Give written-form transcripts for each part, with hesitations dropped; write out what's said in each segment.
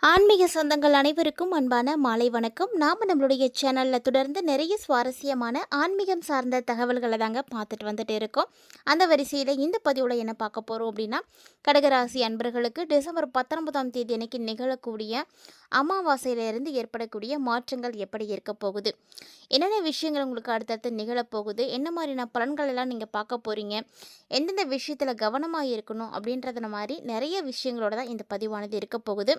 ஆன்மீக சொந்தங்கள் அனைவருக்கும் அன்பான மாலை வணக்கம். நாம் நம்மளுடைய சேனலில் தொடர்ந்து நிறைய சுவாரஸ்யமான ஆன்மீகம் சார்ந்த தகவல்களை தாங்க பார்த்துட்டு வந்துட்டு இருக்கோம். அந்த வரிசையில் இந்த பதிவில் என்ன பார்க்க போகிறோம் அப்படின்னா, கடகராசி அன்பர்களுக்கு டிசம்பர் 19ஆம் தேதி அன்னைக்கு நிகழக்கூடிய அமாவாசையிலிருந்து ஏற்படக்கூடிய மாற்றங்கள் எப்படி இருக்க போகுது, என்னென்ன விஷயங்கள் உங்களுக்கு அடுத்தடுத்து நிகழப்போகுது, என்ன மாதிரியான பலன்கள் எல்லாம் நீங்கள் பார்க்க போகிறீங்க, எந்தெந்த விஷயத்தில் கவனமாக இருக்கணும் அப்படின்றத மாதிரி நிறைய விஷயங்களோட தான் இந்த பதிவானது இருக்க போகுது.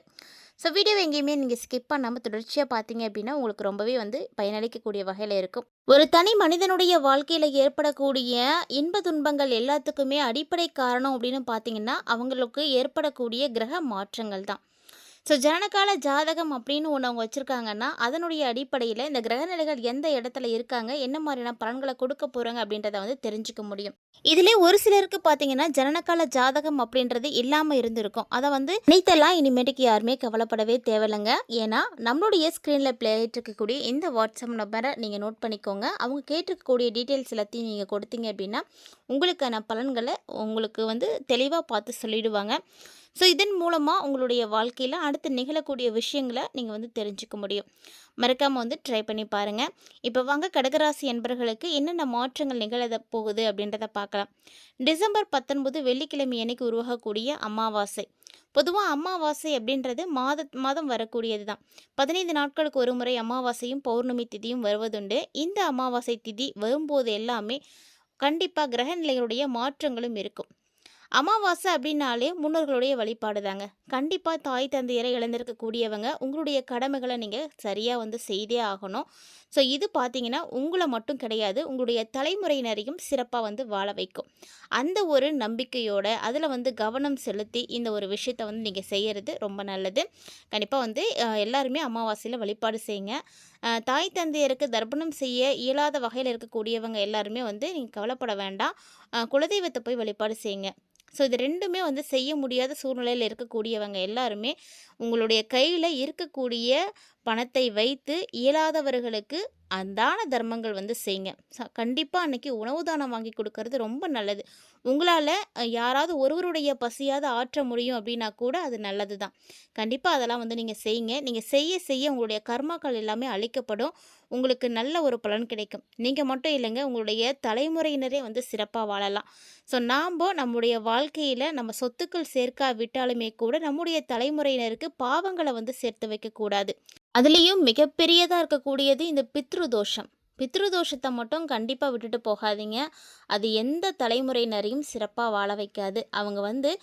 ஸோ வீடியோவை எங்கேயுமே நீங்கள் ஸ்கிப் பண்ணாமல் தொடர்ச்சியாக பார்த்தீங்க அப்படின்னா உங்களுக்கு ரொம்பவே பயனளிக்கக்கூடிய வகையில் இருக்கும். ஒரு தனி மனிதனுடைய வாழ்க்கையில் ஏற்படக்கூடிய இன்ப துன்பங்கள் எல்லாத்துக்குமே அடிப்படை காரணம் அப்படின்னு பார்த்தீங்கன்னா அவங்களுக்கு ஏற்படக்கூடிய கிரக மாற்றங்கள் தான். ஸோ ஜனனகால ஜாதகம் அப்படின்னு ஒன்று அவங்க வச்சுருக்காங்கன்னா அதனுடைய அடிப்படையில் இந்த கிரகநிலைகள் எந்த இடத்துல இருக்காங்க, என்ன மாதிரியான பலன்களை கொடுக்க போகிறாங்க அப்படின்றத தெரிஞ்சுக்க முடியும். இதிலே ஒரு சிலருக்கு பார்த்தீங்கன்னா ஜனனகால ஜாதகம் அப்படின்றது இல்லாமல் இருந்திருக்கும். அதை நினைத்தெல்லாம் இனிமேட்டுக்கு யாருமே கவலைப்படவே தேவையில்லைங்க. ஏன்னா நம்மளுடைய ஸ்க்ரீனில் ப்ளே ஆகிட்டு இருக்கக்கூடிய இந்த வாட்ஸ்அப் நம்பரை நீங்கள் நோட் பண்ணிக்கோங்க. அவங்க கேட்டிருக்கக்கூடிய டீட்டெயில்ஸ் எல்லாத்தையும் நீங்கள் கொடுத்தீங்க அப்படின்னா உங்களுக்கான பலன்களை உங்களுக்கு தெளிவாக பார்த்து சொல்லிடுவாங்க. ஸோ இதன் மூலமாக உங்களுடைய வாழ்க்கையில் அடுத்து நிகழக்கூடிய விஷயங்களை நீங்கள் தெரிஞ்சுக்க முடியும். மறக்காமல் ட்ரை பண்ணி பாருங்கள். இப்போ வாங்க கடகராசி என்பர்களுக்கு என்னென்ன மாற்றங்கள் நிகழ போகுது அப்படின்றத பார்க்கலாம். டிசம்பர் 19 வெள்ளிக்கிழமை அன்னைக்கு உருவாகக்கூடிய அமாவாசை. பொதுவாக அமாவாசை அப்படின்றது மாதம் வரக்கூடியது தான். 15 நாட்களுக்கு ஒரு முறை அமாவாசையும் பௌர்ணமி திதியும் வருவதுண்டு. இந்த அமாவாசை திதி வரும்போது எல்லாமே கண்டிப்பாக கிரகநிலைகளுடைய மாற்றங்களும் இருக்கும். அமாவாசை அப்படின்னாலே முன்னோர்களுடைய வழிபாடு தாங்க. கண்டிப்பாக தாய் தந்தையரை இழந்திருக்கக்கூடியவங்க உங்களுடைய கடமைகளை நீங்கள் சரியாக செய்தே ஆகணும். ஸோ இது பார்த்தீங்கன்னா உங்களை மட்டும் கிடையாது, உங்களுடைய தலைமுறையினரையும் சிறப்பாக வாழ வைக்கும். அந்த ஒரு நம்பிக்கையோட அதில் கவனம் செலுத்தி இந்த ஒரு விஷயத்தை நீங்கள் செய்கிறது ரொம்ப நல்லது. கண்டிப்பாக எல்லாருமே அமாவாசையில் வழிபாடு செய்யுங்க. தாய் தந்தையருக்கு தர்ப்பணம் செய்ய இயலாத வகையில் இருக்கக்கூடியவங்க எல்லாருமே நீங்கள் கவலைப்பட வேண்டாம். குலதெய்வத்தை போய் வழிபாடு செய்யுங்க. ஸோ இது ரெண்டுமே செய்ய முடியாத சூழ்நிலையில் இருக்கக்கூடியவங்க எல்லாருமே உங்களுடைய கையில் இருக்கக்கூடிய பணத்தை வைத்து இயலாதவர்களுக்கு தான தர்மங்கள் செய்யுங்க. கண்டிப்பாக அன்றைக்கி உணவு தானம் வாங்கி கொடுக்கறது ரொம்ப நல்லது. உங்களால் யாராவது ஒருவருடைய பசியாவது ஆற்ற முடியும் அப்படின்னா கூட அது நல்லது தான். கண்டிப்பாக அதெல்லாம் நீங்கள் செய்யுங்க. நீங்கள் செய்ய செய்ய உங்களுடைய கர்மாக்கள் எல்லாமே அழிக்கப்படும். உங்களுக்கு நல்ல ஒரு பலன் கிடைக்கும். நீங்கள் மட்டும் இல்லைங்க, உங்களுடைய தலைமுறையினரே சிறப்பாக வாழலாம். ஸோ நம்முடைய வாழ்க்கையில் நம்ம சொத்துக்கள் சேர்க்காவிட்டாலுமே கூட நம்முடைய தலைமுறையினருக்கு பாவங்களை சேர்த்து வைக்கக்கூடாது. அதுலேயும் மிகப்பெரியதாக இருக்கக்கூடியது இந்த பித்ருதோஷம். பித்ருதோஷத்தை மட்டும் கண்டிப்பாக விட்டுட்டு போகாதீங்க. அது எந்த தலைமுறையினரையும் சிறப்பாக வாழ வைக்காது. அவங்க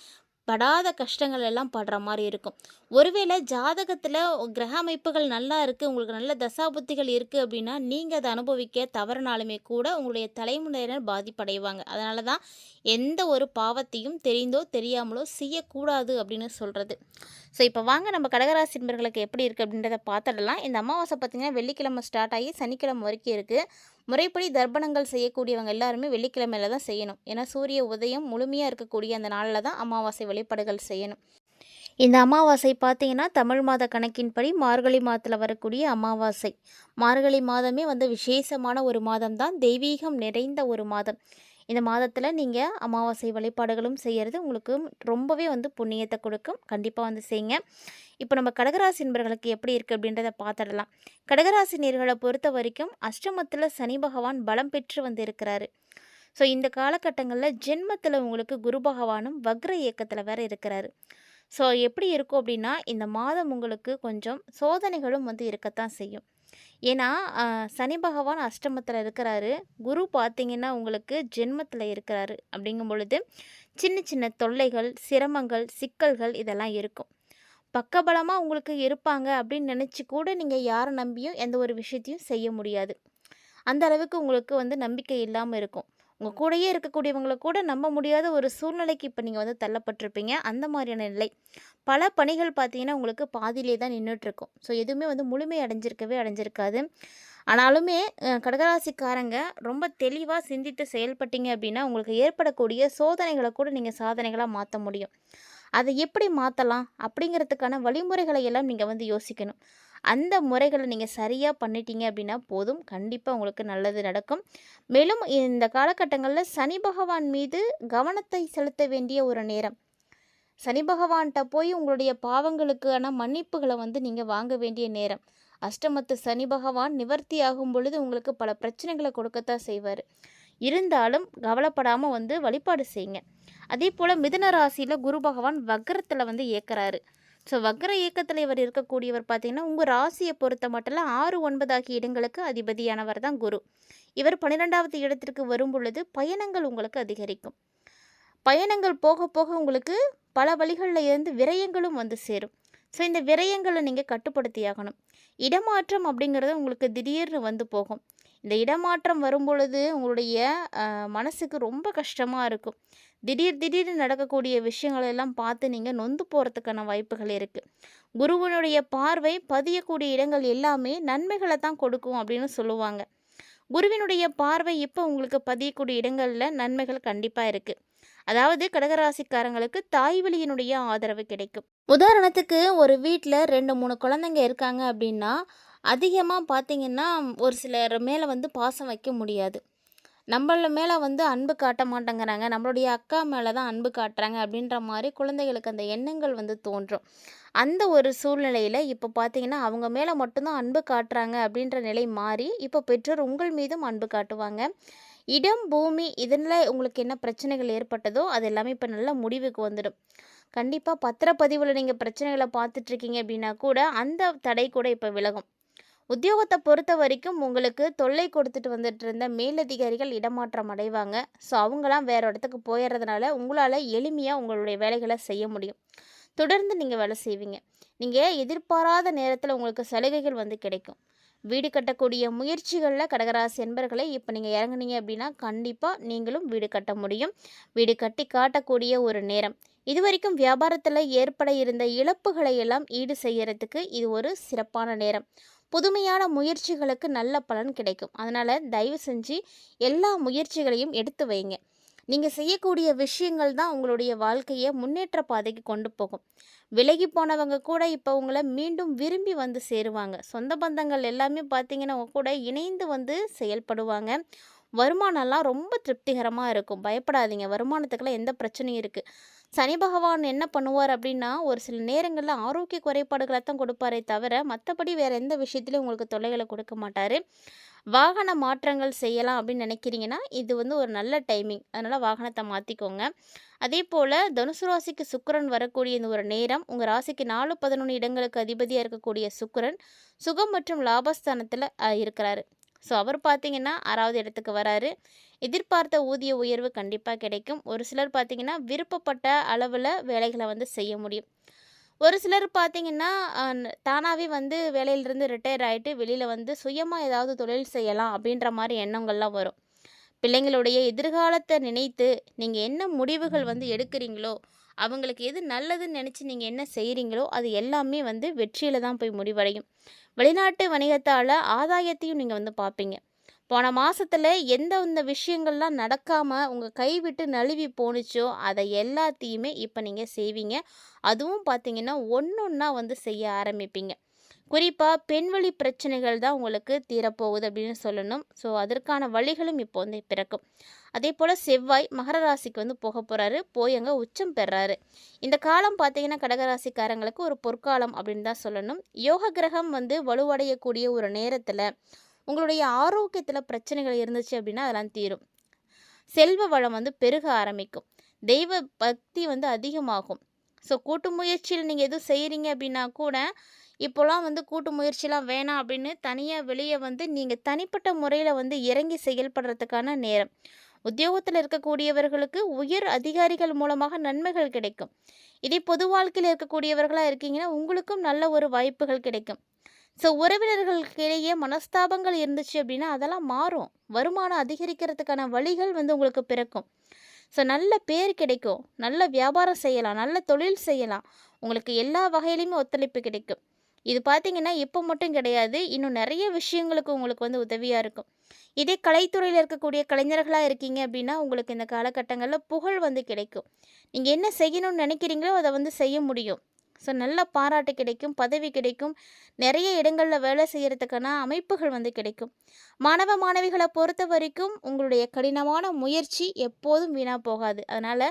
படாத கஷ்டங்கள் எல்லாம் படுற மாதிரி இருக்கும். ஒருவேளை ஜாதகத்தில் கிரக அமைப்புகள் நல்லா இருக்குது, உங்களுக்கு நல்ல தசாபுத்திகள் இருக்குது அப்படின்னா நீங்கள் அதை அனுபவிக்க தவறுனாலுமே கூட உங்களுடைய தலைமுறையினர் பாதிப்படைவாங்க. அதனால தான் எந்த ஒரு பாவத்தையும் தெரிந்தோ தெரியாமலோ செய்யக்கூடாது அப்படின்னு சொல்கிறது. ஸோ இப்போ வாங்க நம்ம கடகராசி நண்பர்களுக்கு எப்படி இருக்குது அப்படின்றத பார்த்துடலாம். இந்த அமாவாசை பார்த்திங்கன்னா வெள்ளிக்கிழமை ஸ்டார்ட் ஆகி சனிக்கிழமை வரைக்கும் இருக்குது. முறைப்படி தர்ப்பணங்கள் செய்யக்கூடியவங்க எல்லாருமே வெள்ளிக்கிழமையில தான் செய்யணும். ஏன்னா சூரிய உதயம் முழுமையாக இருக்கக்கூடிய அந்த நாளில் தான் அமாவாசை வழிபாடுகள் செய்யணும். இந்த அமாவாசை பார்த்திங்கன்னா தமிழ் மாத கணக்கின்படி மார்கழி மாதத்தில் வரக்கூடிய அமாவாசை. மார்கழி மாதமே விசேஷமான ஒரு மாதம் தான், தெய்வீகம் நிறைந்த ஒரு மாதம். இந்த மாதத்தில் நீங்கள் அமாவாசை வழிபாடுகளும் செய்கிறது உங்களுக்கு ரொம்பவே புண்ணியத்தை கொடுக்கும். கண்டிப்பாக செய்யுங்க. இப்போ நம்ம கடகராசி நண்பர்களுக்கு எப்படி இருக்குது அப்படின்றத பார்த்துடலாம். கடகராசி நேர்களை பொறுத்த வரைக்கும் அஷ்டமத்தில் சனி பகவான் பலம் பெற்று இருக்கிறாரு. ஸோ இந்த காலகட்டங்களில் ஜென்மத்தில் உங்களுக்கு குரு பகவானும் வக்ர இயக்கத்தில் வேறு இருக்கிறாரு. ஸோ எப்படி இருக்கும் அப்படின்னா இந்த மாதம் உங்களுக்கு கொஞ்சம் சோதனைகளும் இருக்கத்தான் செய்யும். ஏன்னா சனி பகவான் அஷ்டமத்தில் இருக்கிறாரு, குரு பார்த்திங்கன்னா உங்களுக்கு ஜென்மத்தில் இருக்கிறாரு. அப்படிங்கும் பொழுது சின்ன சின்ன தொல்லைகள், சிரமங்கள், சிக்கல்கள் இதெல்லாம் இருக்கும். பக்கபலமாக உங்களுக்கு இருப்பாங்க அப்படின்னு நினச்சி கூட நீங்கள் யாரை நம்பியும் எந்த ஒரு விஷயத்தையும் செய்ய முடியாது. அந்த அளவுக்கு உங்களுக்கு நம்பிக்கை இல்லாமல் இருக்கும். உங்கள் கூடயே இருக்கக்கூடியவங்களை கூட நம்ப முடியாத ஒரு சூழ்நிலைக்கு இப்போ நீங்கள் தள்ளப்பட்டிருப்பீங்க. அந்த மாதிரியான நிலை. பல பணிகள் பார்த்தீங்கன்னா உங்களுக்கு பாதியிலே தான் நின்றுட்டுருக்கும். ஸோ எதுவுமே முழுமை அடைஞ்சிருக்காது. ஆனாலுமே கடகராசிக்காரங்க ரொம்ப தெளிவாக சிந்தித்து செயல்பட்டீங்க அப்படின்னா உங்களுக்கு ஏற்படக்கூடிய சோதனைகளை கூட நீங்கள் சாதனைகளாக மாற்ற முடியும். அதை எப்படி மாற்றலாம் அப்படிங்கிறதுக்கான வழிமுறைகளை எல்லாம் நீங்கள் யோசிக்கணும். அந்த முறைகளை நீங்கள் சரியாக பண்ணிட்டீங்க அப்படின்னா போதும், கண்டிப்பாக உங்களுக்கு நல்லது நடக்கும். மேலும் இந்த காலகட்டங்களில் சனி பகவான் மீது கவனத்தை செலுத்த வேண்டிய ஒரு நேரம். சனி பகவான்கிட்ட போய் உங்களுடைய பாவங்களுக்கான மன்னிப்புகளை வந்து நீங்கள் வாங்க வேண்டிய நேரம். அஷ்டமத்து சனி பகவான் நிவர்த்தி ஆகும் பொழுது உங்களுக்கு பல பிரச்சனைகளை கொடுக்கத்தான் செய்வார். இருந்தாலும் கவலைப்படாமல் வந்து வழிபாடு செய்யுங்க. அதே போல் மிதுன ராசியில் குரு பகவான் வக்ரத்தில் வந்து இயக்குறாரு. ஸோ வக்ர இயக்கத்தில் இவர் இருக்கக்கூடியவர் பார்த்தீங்கன்னா உங்கள் ராசியை பொறுத்த மட்டும் 6, 9 ஆகிய இடங்களுக்கு அதிபதியானவர் தான் குரு. இவர் 12வது இடத்திற்கு வரும் பொழுது பயணங்கள் உங்களுக்கு அதிகரிக்கும். பயணங்கள் போக போக உங்களுக்கு பல வழிகளில் இருந்து விரயங்களும் வந்து சேரும். ஸோ இந்த விரயங்களை நீங்கள் கட்டுப்படுத்தியாகணும். இடமாற்றம் அப்படிங்கிறது உங்களுக்கு திடீர்னு வந்து போகும். இந்த இடமாற்றம் வரும் பொழுது உங்களுடைய மனசுக்கு ரொம்ப கஷ்டமாக இருக்கும். திடீர்னு நடக்கக்கூடிய விஷயங்களெல்லாம் பார்த்து நீங்கள் நொந்து போகிறதுக்கான வாய்ப்புகள் இருக்குது. குருவனுடைய பார்வை பதியக்கூடிய இடங்கள் எல்லாமே நன்மைகளை தான் கொடுக்கும் அப்படின்னு சொல்லுவாங்க. குருவினுடைய பார்வை இப்போ உங்களுக்கு பதியக்கூடிய இடங்களில் நன்மைகள் கண்டிப்பாக இருக்குது. அதாவது கடகராசிக்காரங்களுக்கு தாய்வழியினுடைய ஆதரவு கிடைக்கும். உதாரணத்துக்கு ஒரு வீட்டில் 2, 3 குழந்தைங்க இருக்காங்க அப்படின்னா அதிகமாக பார்த்தீங்கன்னா ஒரு சிலர் மேலே வந்து பாசம் வைக்க முடியாது. நம்மள மேலே வந்து அன்பு காட்ட மாட்டேங்கிறாங்க, நம்மளுடைய அக்கா மேலே தான் அன்பு காட்டுறாங்க அப்படின்ற மாதிரி குழந்தைகளுக்கு அந்த எண்ணங்கள் வந்து தோன்றும். அந்த ஒரு சூழ்நிலையில் இப்போ பார்த்தீங்கன்னா அவங்க மேலே மட்டும்தான் அன்பு காட்டுறாங்க அப்படின்ற நிலை மாறி இப்போ பெற்றோர் உங்கள் மீதும் அன்பு காட்டுவாங்க. இடம், பூமி இதில் உங்களுக்கு என்ன பிரச்சனைகள் ஏற்பட்டதோ அது எல்லாமே இப்போ நல்ல முடிவுக்கு வந்துடும். கண்டிப்பாக பத்திரப்பதிவில் நீங்கள் பிரச்சனைகளை பார்த்துட்ருக்கீங்க அப்படின்னா கூட அந்த தடை கூட இப்போ விலகும். உத்தியோகத்தை பொறுத்த வரைக்கும் உங்களுக்கு தொல்லை கொடுத்துட்டு வந்துட்டு இருந்த மேலதிகாரிகள் இடமாற்றம் அடைவாங்க. ஸோ அவங்களாம் வேறு இடத்துக்கு போயிடுறதுனால உங்களால் எளிமையாக உங்களுடைய வேலைகளை செய்ய முடியும். தொடர்ந்து நீங்கள் வேலை செய்வீங்க. நீங்கள் எதிர்பாராத நேரத்தில் உங்களுக்கு சலுகைகள் வந்து கிடைக்கும். வீடு கட்டக்கூடிய முயற்சிகளில் கடகராசி என்பர்களை இப்போ நீங்கள் இறங்குனீங்க அப்படின்னா கண்டிப்பாக நீங்களும் வீடு கட்ட முடியும். வீடு கட்டி காட்டக்கூடிய ஒரு நேரம். இது வரைக்கும் வியாபாரத்தில் ஏற்பட இருந்த இழப்புகளை எல்லாம் ஈடு செய்யறதுக்கு இது ஒரு சிறப்பான நேரம். புதுமையான முயற்சிகளுக்கு நல்ல பலன் கிடைக்கும். அதனால் தயவு செஞ்சு எல்லா முயற்சிகளையும் எடுத்து வைங்க. நீங்கள் செய்யக்கூடிய விஷயங்கள் தான் உங்களுடைய வாழ்க்கையை முன்னேற்ற பாதைக்கு கொண்டு போகும். விலகி போனவங்க கூட இப்போ உங்களை மீண்டும் விரும்பி வந்து சேருவாங்க. சொந்த பந்தங்கள் எல்லாமே பார்த்தீங்கன்னா உங்க கூட இணைந்து வந்து செயல்படுவாங்க. வருமானம்லாம் ரொம்ப திருப்திகரமாக இருக்கும். பயப்படாதீங்க, வருமானத்துக்கெல்லாம் எந்த பிரச்சனையும் இருக்குது. சனி பகவான் என்ன பண்ணுவார் அப்படின்னா ஒரு சில நேரங்களில் ஆரோக்கிய குறைபாடுகளை தான் கொடுப்பாரே தவிர மற்றபடி வேறு எந்த விஷயத்துலையும் உங்களுக்கு தொல்லைகளை கொடுக்க மாட்டார். வாகன மாற்றங்கள் செய்யலாம் அப்படின்னு நினைக்கிறீங்கன்னா இது வந்து ஒரு நல்ல டைமிங். அதனால் வாகனத்தை மாற்றிக்கோங்க. அதே போல் தனுசு ராசிக்கு சுக்கிரன் வரக்கூடிய இந்த ஒரு நேரம் உங்கள் ராசிக்கு 4, 11 இடங்களுக்கு அதிபதியாக இருக்கக்கூடிய சுக்கிரன் சுகம் மற்றும் லாபஸ்தானத்தில் இருக்கிறாரு. ஸோ அவர் பார்த்தீங்கன்னா 6வது இடத்துக்கு வராரு. எதிர்பார்த்த ஊதிய உயர்வு கண்டிப்பாக கிடைக்கும். ஒரு சிலர் பார்த்தீங்கன்னா விருப்பப்பட்ட அளவில் வேலைகளை வந்து செய்ய முடியும். ஒரு சிலர் பார்த்தீங்கன்னா தானாகவே வந்து வேலையிலிருந்து ரிட்டையர் ஆகிட்டு வெளியில் வந்து சுயமாக ஏதாவது தொழில் செய்யலாம் அப்படின்ற மாதிரி எண்ணங்கள்லாம் வரும். பிள்ளைங்களுடைய எதிர்காலத்தை நினைத்து நீங்கள் என்ன முடிவுகள் வந்து எடுக்கிறீங்களோ அவங்களுக்கு எது நல்லதுன்னு நினச்சி நீங்கள் என்ன செய்கிறீங்களோ அது எல்லாமே வந்து வெற்றியில் தான் போய் முடிவடையும். வெளிநாட்டு வணிகத்தால் ஆதாயத்தையும் நீங்கள் வந்து பார்ப்பீங்க. போன மாதத்தில் எந்த விஷயங்கள்லாம் நடக்காமல் உங்கள் கைவிட்டு நழுவி போணுச்சோ அதை எல்லாத்தையுமே இப்போ நீங்கள் செய்வீங்க. அதுவும் பார்த்தீங்கன்னா ஒன்றா வந்து செய்ய ஆரம்பிப்பீங்க. குறிப்பாக பெண்வழி பிரச்சனைகள் தான் உங்களுக்கு தீரப்போகுது அப்படின்னு சொல்லணும். ஸோ அதற்கான வழிகளும் இப்போ வந்து பிறக்கும். அதே போல் செவ்வாய் மகர ராசிக்கு வந்து போக போகிறாரு. போய் அங்கே உச்சம் பெறாரு. இந்த காலம் பார்த்தீங்கன்னா கடகராசிக்காரங்களுக்கு ஒரு பொற்காலம் அப்படின்னு தான் சொல்லணும். யோக கிரகம் வந்து வலுவடையக்கூடிய ஒரு நேரத்தில் உங்களுடைய ஆரோக்கியத்தில் பிரச்சனைகள் இருந்துச்சு அப்படின்னா அதெல்லாம் தீரும். செல்வ வளம் வந்து பெருக ஆரம்பிக்கும். தெய்வ பக்தி வந்து அதிகமாகும். ஸோ கூட்டு முயற்சியில் நீங்கள் எதுவும் செய்கிறீங்க அப்படின்னா கூட இப்போலாம் வந்து கூட்டு முயற்சிலாம் வேணாம் அப்படின்னு தனியாக வெளியே வந்து நீங்கள் தனிப்பட்ட முறையில் வந்து இறங்கி செயல்படுறதுக்கான நேரம். உத்தியோகத்தில் இருக்கக்கூடியவர்களுக்கு உயர் அதிகாரிகள் மூலமாக நன்மைகள் கிடைக்கும். இதே பொது வாழ்க்கையில் இருக்கக்கூடியவர்களாக இருக்கீங்கன்னா உங்களுக்கும் நல்ல ஒரு வாய்ப்புகள் கிடைக்கும். ஸோ உறவினர்களுக்கிடையே மனஸ்தாபங்கள் இருந்துச்சு அப்படின்னா அதெல்லாம் மாறும். வருமானம் அதிகரிக்கிறதுக்கான வழிகள் வந்து உங்களுக்கு பிறக்கும். ஸோ நல்ல பேர் கிடைக்கும். நல்ல வியாபாரம் செய்யலாம், நல்ல தொழில் செய்யலாம். உங்களுக்கு எல்லா வகையிலையுமே ஒத்துழைப்பு கிடைக்கும். இது பார்த்தீங்கன்னா இப்போ மட்டும் கிடையாது, இன்னும் நிறைய விஷயங்களுக்கு உங்களுக்கு வந்து உதவியாக இருக்கும். இதே கலைத்துறையில் இருக்கக்கூடிய கலைஞர்களாக இருக்கீங்க அப்படின்னா உங்களுக்கு இந்த காலகட்டங்களில் புகழ் வந்து கிடைக்கும். நீங்கள் என்ன செய்யணும்னு நினைக்கிறீங்களோ அதை வந்து செய்ய முடியும். ஸோ நல்ல பாராட்டு கிடைக்கும், பதவி கிடைக்கும், நிறைய இடங்களில் வேலை செய்கிறதுக்கான அமைப்புகள் வந்து கிடைக்கும். மாணவ மாணவிகளை பொறுத்த வரைக்கும் உங்களுடைய கடினமான முயற்சி எப்போதும் வீணாக போகாது. அதனால்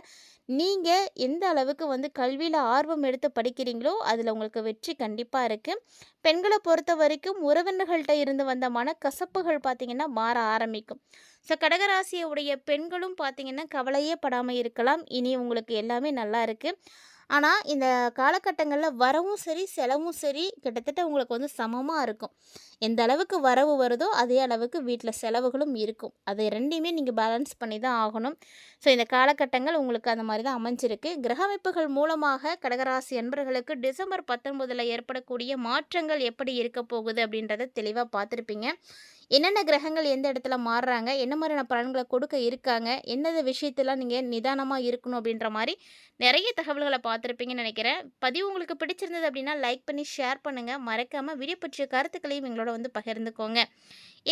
நீங்கள் எந்த அளவுக்கு வந்து கல்வியில் ஆர்வம் எடுத்து படிக்கிறீங்களோ அதில் உங்களுக்கு வெற்றி கண்டிப்பாக இருக்குது. பெண்களை பொறுத்த வரைக்கும் உறவினர்கள்ட்ட இருந்து வந்த மனக்கசப்புகள் பார்த்திங்கன்னா மாற ஆரம்பிக்கும். ஸோ கடகராசியுடைய பெண்களும் பார்த்திங்கன்னா கவலையே படாமல் இருக்கலாம். இனி உங்களுக்கு எல்லாமே நல்லா இருக்குது. ஆனால் இந்த காலகட்டங்களில் வரவும் சரி செலவும் சரி கிட்டத்தட்ட உங்களுக்கு வந்து சமமாக இருக்கும். எந்த அளவுக்கு வரவு வருதோ அதே அளவுக்கு வீட்டில் செலவுகளும் இருக்கும். அதை ரெண்டையுமே நீங்கள் பேலன்ஸ் பண்ணி தான் ஆகணும். ஸோ இந்த காலகட்டங்கள் உங்களுக்கு அந்த மாதிரி தான் அமைஞ்சிருக்கு. கிரக அமைப்புகள் மூலமாக கடகராசி அன்பர்களுக்கு டிசம்பர் 19 ஏற்படக்கூடிய மாற்றங்கள் எப்படி இருக்க போகுது அப்படின்றத தெளிவாக பார்த்துருப்பீங்க. என்னென்ன கிரகங்கள் எந்த இடத்துல மாறுறாங்க, என்ன மாதிரியான பலன்களை கொடுக்க இருக்காங்க, என்னது விஷயத்தெல்லாம் நீங்கள் நிதானமாக இருக்கணும் அப்படின்ற மாதிரி நிறைய தகவல்களை பார்த்துருப்பீங்கன்னு நினைக்கிறேன். பதிவு உங்களுக்கு பிடிச்சிருந்தது அப்படின்னா லைக் பண்ணி ஷேர் பண்ணுங்கள். மறக்காமல் வீடியோ பற்றிய கருத்துக்களையும் எங்களோட வந்து பகிர்ந்துக்கோங்க.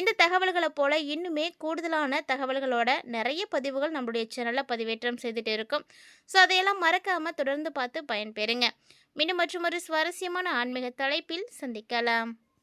இந்த தகவல்களை போல் இன்னுமே கூடுதலான தகவல்களோட நிறைய பதிவுகள் நம்மளுடைய சேனலில் பதிவேற்றம் செய்துட்டு இருக்கும். ஸோ அதையெல்லாம் மறக்காமல் தொடர்ந்து பார்த்து பயன்பெறுங்க. மீண்டும் மற்றொரு சுவாரஸ்யமான ஆன்மீக தலைப்பில் சந்திக்கலாம்.